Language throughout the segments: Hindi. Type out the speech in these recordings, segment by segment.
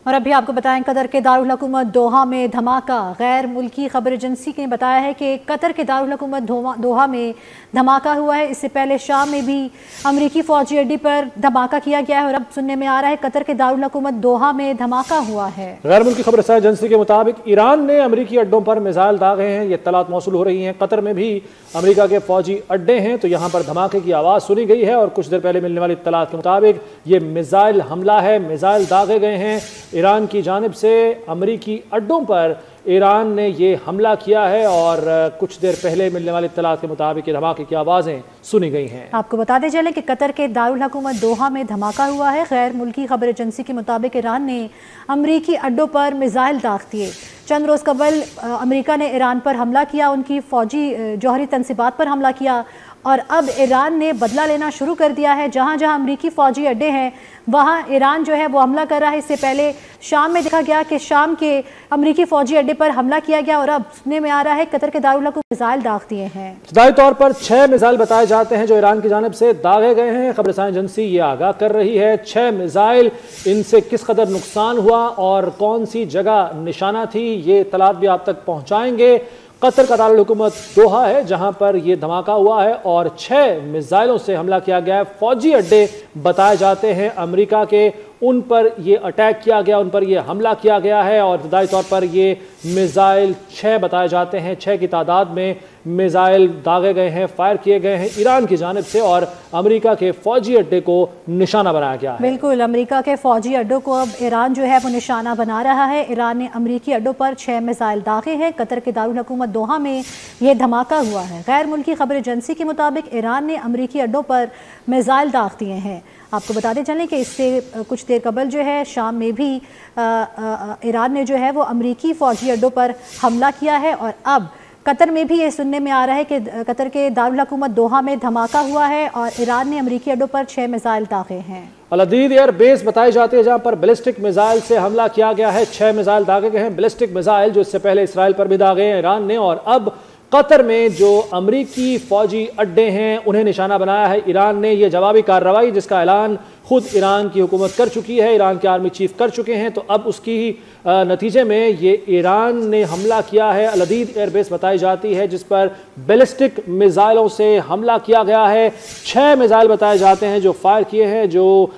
और अभी आपको बताएं, कतर के दारुल हुकूमत दोहा में धमाका। गैर मुल्की खबर एजेंसी ने बताया है कि कतर के दारुल हुकूमत दोहा में धमाका हुआ है। इससे पहले शाम में भी अमरीकी फौजी अड्डे पर धमाका किया गया है और अब सुनने में आ रहा है कतर के दारुल हुकूमत दोहा में धमाका हुआ है। गैर मुल्की खबर एजेंसी के मुताबिक ईरान ने अमरीकी अड्डों पर मिसाइल दागे हैं। ये इत्तलात मौसूल हो रही हैं। कतर में भी अमरीका के फौजी अड्डे हैं तो यहाँ पर धमाके की आवाज़ सुनी गई है और कुछ देर पहले मिलने वाली इत्तलात के मुताबिक ये मिसाइल हमला है। मिसाइल दागे गए हैं ईरान की जानिब से। अमरीकी अड्डों पर ईरान ने ये हमला किया है और कुछ देर पहले मिलने वाली इत्तलात के मुताबिक ये धमाके की आवाज़ें सुनी गई हैं। आपको बताते चलें कि कतर के दारुल हुकूमत दोहा में धमाका हुआ है। गैर मुल्की खबर एजेंसी के मुताबिक ईरान ने अमरीकी अड्डों पर मिसाइल दाग दिए। चंद रोज़ कबल अमरीका ने ईरान पर हमला किया, उनकी फ़ौजी जौहरी तनसीबात पर हमला किया और अब ईरान ने बदला लेना शुरू कर दिया है। जहाँ जहाँ अमरीकी फ़ौजी अड्डे हैं वहाँ ईरान जो है वो हमला कर रहा है। इससे पहले शाम में देखा गया कि शाम के अमरीकी फ़ौजी अड्डे पर हमला किया गया और अब सुनने में आ रहा है कतर के दारुल हुकूमत मिसाइल दाग दिए हैं। इब्तदाई तौर पर 6 मिसाइल बताए जाते हैं जो ईरान की जानिब से दागे गए हैं। खबरसां एजेंसी ये आगाह कर रही है 6 मिसाइल, इनसे किस कदर नुकसान हुआ और कौन सी जगह निशाना थी ये इत्तलात भी आप तक पहुँचाएंगे। कतर का दारुल हुकूमत दोहा है जहां पर यह धमाका हुआ है और 6 मिसाइलों से हमला किया गया है। फौजी अड्डे बताए जाते हैं अमेरिका के, उन पर यह अटैक किया गया, उन पर यह हमला किया गया है और इब्तदाई तौर पर ये मिसाइल 6 बताए जाते हैं। 6 की तादाद में मिसाइल दागे गए हैं, फायर किए गए हैं ईरान की जानिब से और अमेरिका के फौजी अड्डे को निशाना बनाया गया है। बिल्कुल, अमेरिका के फौजी अड्डों को अब ईरान जो है वो निशाना बना रहा है। ईरान ने अमेरिकी अड्डों पर 6 मिसाइल दागे हैं। कतर के दारुल हुकूमत दोहा में यह धमाका हुआ है। गैर मुल्की खबर एजेंसी के मुताबिक ईरान ने अमेरिकी अड्डों पर मिसाइल दाग दिए हैं। आपको बताते चलें कि इससे कुछ देर कबल जो है शाम में भी ईरान ने जो है वो अमेरिकी फ़ौजी अड्डों पर हमला किया है और अब कतर में भी ये सुनने में आ रहा है कि कतर के दारुल हुकूमत दोहा में धमाका हुआ है और ईरान ने अमेरिकी अड्डों पर 6 मिसाइल दागे हैं। अल-अदीद एयर बेस बताई जाती है जहां पर बैलिस्टिक मिसाइल से हमला किया गया है। 6 मिसाइल दागे गए हैं। बैलिस्टिक मिसाइल जो इससे पहले इसराइल पर भी दागे हैं ईरान ने और अब कतर में जो अमरीकी फौजी अड्डे हैं उन्हें निशाना बनाया है ईरान ने। यह जवाबी कार्रवाई जिसका ऐलान खुद ईरान की हुकूमत कर चुकी है, ईरान के आर्मी चीफ कर चुके हैं, तो अब उसकी नतीजे में ये ईरान ने हमला किया है। अल-अदीद एयरबेस बताई जाती है जिस पर बैलिस्टिक मिसाइलों से हमला किया गया है। 6 मिसाइल बताए जाते हैं जो फायर किए हैं, जो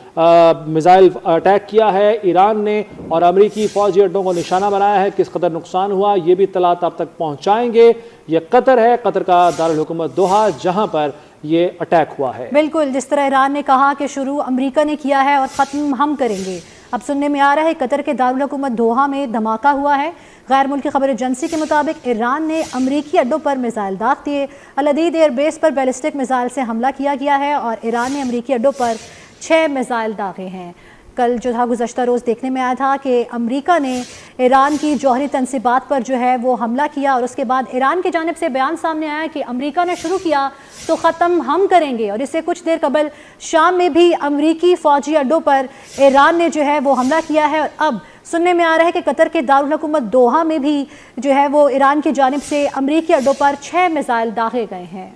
मिसाइल अटैक किया है ईरान ने और अमरीकी फौजी अड्डों को निशाना बनाया है। किस कदर नुकसान हुआ ये भी इत्तलात आप तक पहुँचाएंगे। ये कतर है, कतर का दारुल हुकूमत दोहा जहाँ पर ये अटैक हुआ है। बिल्कुल, जिस तरह ईरान ने कहा कि शुरू अमेरिका ने किया है और ख़त्म हम करेंगे, अब सुनने में आ रहा है कतर के दारुल हुकूमत दोहा में धमाका हुआ है। गैर मुल्की खबर एजेंसी के मुताबिक ईरान ने अमरीकी अड्डों पर मिसाइल दाग दिए। अल-अदीद एयरबेस पर बैलिस्टिक मिसाइल से हमला किया गया है और ईरान ने अमरीकी अड्डों पर 6 मिसाइल दागे हैं। कल जो था गुज़श्ता रोज़ देखने में आया था कि अमेरिका ने ईरान की जौहरी तनसीबात पर जो है वो हमला किया और उसके बाद ईरान की जानिब से बयान सामने आया कि अमेरिका ने शुरू किया तो ख़त्म हम करेंगे। और इससे कुछ देर कबल शाम में भी अमेरिकी फ़ौजी अड्डों पर ईरान ने जो है वो हमला किया है और अब सुनने में आ रहा है कि कतर के दारुल हुकूमत दोहा में भी जो है वो ईरान की जानिब से अमेरिकी अड्डों पर 6 मिसाइल दागे गए हैं।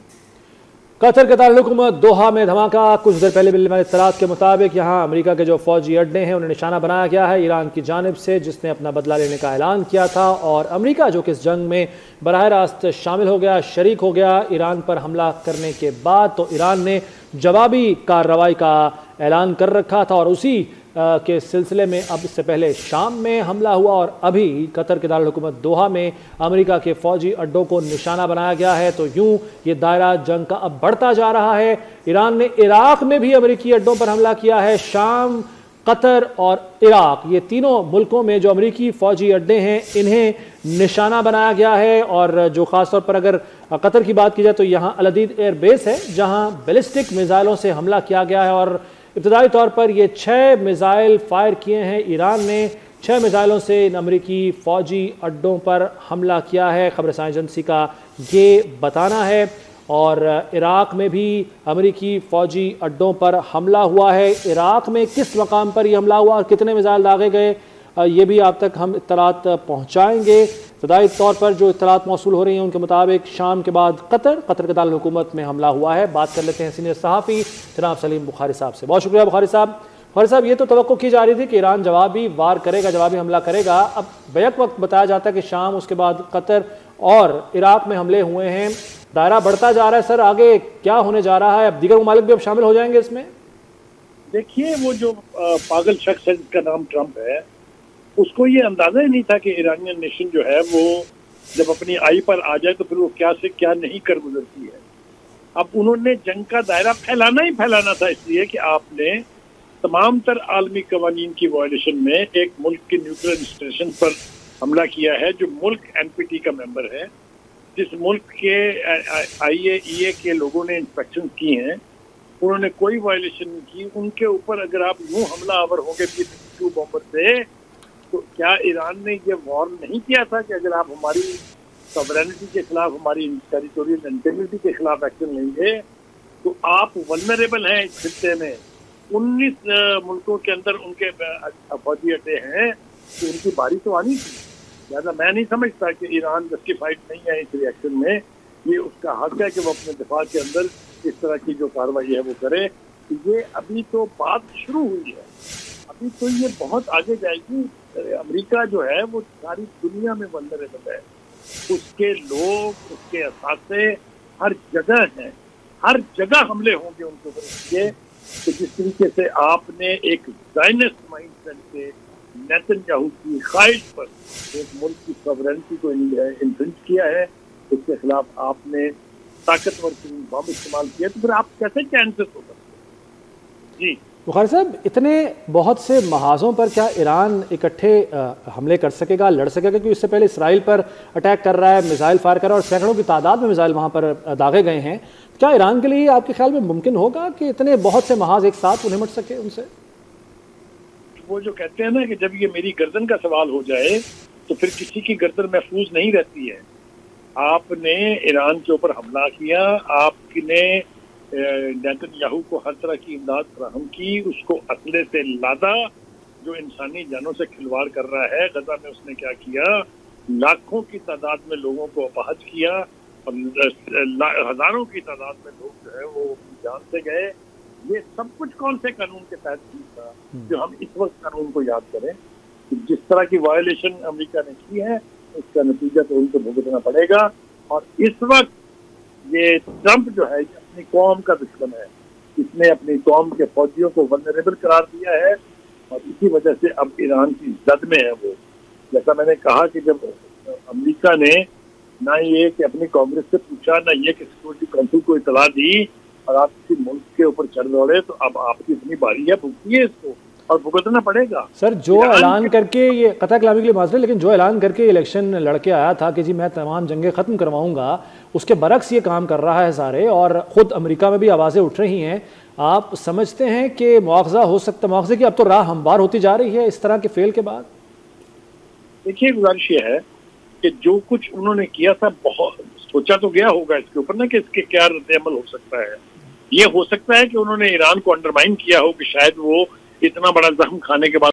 कतर के दारुल हुकूमत दोहा में धमाका। कुछ देर पहले मिलने वाले इत्तलात के मुताबिक यहाँ अमेरिका के जो फौजी अड्डे हैं उन्हें निशाना बनाया गया है ईरान की जानिब से, जिसने अपना बदला लेने का ऐलान किया था और अमेरिका जो कि इस जंग में बराह रास्त शामिल हो गया, शरीक हो गया ईरान पर हमला करने के बाद, तो ईरान ने जवाबी कार्रवाई का ऐलान कर रखा था और उसी के सिलसिले में अब इससे पहले शाम में हमला हुआ और अभी कतर के दारुल हुकूमत दोहा में अमेरिका के फौजी अड्डों को निशाना बनाया गया है। तो यूं ये दायरा जंग का अब बढ़ता जा रहा है। ईरान ने इराक में भी अमेरिकी अड्डों पर हमला किया है। शाम, कतर और इराक, ये तीनों मुल्कों में जो अमेरिकी फौजी अड्डे हैं इन्हें निशाना बनाया गया है और जो ख़ासतौर पर अगर कतर की बात की जाए तो यहाँ अल-अदीद एयर बेस है जहाँ बैलिस्टिक मिसाइलों से हमला किया गया है और इब्तदाई तौर पर ये 6 मिसाइल फायर किए हैं ईरान ने। 6 मिसाइलों से इन अमरीकी फ़ौजी अड्डों पर हमला किया है, खबरसां एजेंसी का ये बताना है। और इराक में भी अमरीकी फ़ौजी अड्डों पर हमला हुआ है। इराक में किस मकाम पर यह हमला हुआ और कितने मिसाइल दागे गए ये भी आप तक हम इत्तलात पहुँचाएँगे। इब्तदाई तौर पर जो इत्तलात मौसूल हो रही हैं उनके मुताबिक शाम के बाद कतर के दारुल हुकूमत में हमला हुआ है। बात कर लेते हैं सीनियर सहाफ़ी जनाब सलीम बुखारी साहब से। बहुत शुक्रिया बुखारी साहब। और साहब ये तो तवक्को की जा रही थी कि ईरान जवाबी वार करेगा, जवाबी हमला करेगा। अब बैक वक्त बताया जाता है कि शाम, उसके बाद कतर और इराक में हमले हुए हैं, दायरा बढ़ता जा रहा है। सर आगे क्या होने जा रहा है? अब दीगर ममालिक भी अब शामिल हो जाएंगे इसमें? देखिए, वो जो पागल शख्स है जिसका नाम ट्रंप है, उसको ये अंदाजा ही नहीं था कि ईरानियन नेशन जो है वो जब अपनी आई पर आ जाए तो फिर वो क्या से क्या नहीं कर गुजरती है। अब उन्होंने जंग का दायरा फैलाना ही फैलाना था, इसलिए कि आपने तमाम तर आलमी कवानीन की वायलेशन में एक मुल्क के न्यूक्लियर इंस्टॉलेशन पर हमला किया है, जो मुल्क एनपीटी का मेंबर है, जिस मुल्क के IAEA के लोगों ने इंस्पेक्शन की हैं, उन्होंने कोई वायलेशन नहीं की। उनके ऊपर अगर आप यूं हमला आवर होंगे B-52 बॉम्बर से, तो क्या ईरान ने ये वार्न नहीं किया था कि अगर आप हमारी सॉवरेनिटी के खिलाफ, हमारी टेरिटोरियल इंटीग्रिटी के खिलाफ एक्शन लेंगे तो आप वल्नरेबल हैं इस खित्ते में। 19 मुल्कों के अंदर उनके फौजी अड्डे हैं, तो उनकी बारी तो आनी थी। लिहाजा मैं नहीं समझता कि ईरान जस्टिफाइड नहीं है इस रिएक्शन में। ये उसका हक है कि वो अपने दिफा के अंदर इस तरह की जो कार्रवाई है वो करे। ये अभी तो बात शुरू हुई है, अभी तो ये बहुत आगे जाएगी। अमेरिका जो है वो सारी दुनिया में वल्नरेबल है, उसके लोग, उसके असासे हर जगह हैं, हर जगह हमले होंगे उनके ऊपर। इसलिए तो जिस तरीके से आपने एक ज़ायनिस्ट माइंडसेट से नेतन्याहू की ख्वाहिश पर एक मुल्क की सॉवरेनिटी को इन्फ्रिंज किया है, उसके खिलाफ आपने ताकतवर बम इस्तेमाल किया, तो फिर आप कैसे चैन से सो सकते हैं? जी बुखारी साहब, इतने बहुत से महाजों पर क्या ईरान इकट्ठे हमले कर सकेगा, लड़ सकेगा? क्योंकि इससे पहले इसराइल पर अटैक कर रहा है, मिसाइल फायर कर रहा है और सैकड़ों की तादाद में मिसाइल वहां पर दागे गए हैं। क्या ईरान के लिए आपके ख्याल में मुमकिन होगा कि इतने बहुत से महाज एक साथ उन्हें निपट सके उनसे? वो जो कहते हैं ना कि जब ये मेरी गर्दन का सवाल हो जाए तो फिर किसी की गर्दन महफूज नहीं रहती है। आपने ईरान के ऊपर हमला किया, आपने नेतन्याहू को हर तरह की इमदाद फराहम की, उसको असले से लादा, जो इंसानी जानों से खिलवाड़ कर रहा है। गजा में उसने क्या किया, लाखों की तादाद में लोगों को अपहज किया और हजारों की तादाद में लोग जो है वो जान से गए। ये सब कुछ कौन से कानून के तहत की था जो हम इस वक्त कानून को याद करें? तो जिस तरह की वायलेशन अमेरिका ने की है उसका नतीजा तो उनको भुगतना पड़ेगा। और इस वक्त ये ट्रंप जो है अपनी कौम का दुश्मन है, इसने अपनी कौम के फौजियों को वल्नरेबल करार दिया है और इसी वजह से अब ईरान की जद में है वो। जैसा मैंने कहा कि जब अमेरिका ने ना ये कि अपनी कांग्रेस से पूछा, ना ये कि सिक्योरिटी काउंसिल को इतला दी और आप किसी मुल्क के ऊपर चढ़ दौड़े, तो अब आपकी इतनी बारी है, भुगतिए इसको और भुगतना पड़ेगा। सर जो ऐलान करके ये कतई कलामी के लिए माजरे, लेकिन जो ऐलान करके इलेक्शन लड़के आया था कि जी मैं तमाम जंगें खत्म करवाऊंगा, उसके बरक्स ये काम कर रहा है सारे, और खुद अमेरिका में भी आवाजें उठ रही हैं। आप समझते हैं कि मुआवजा हो सकता, मुआवजे की अब तो राह हमवार होती जा रही है इस तरह के फेल के बाद? देखिए, गुजारिश ये है कि जो कुछ उन्होंने किया था बहुत सोचा तो गया होगा इसके ऊपर ना कि इसके क्या रद्द-ए-अमल हो सकता है। ये हो सकता है कि उन्होंने ईरान को अंडरमाइन किया हो कि शायद वो इतना बड़ा जख्म खाने के बाद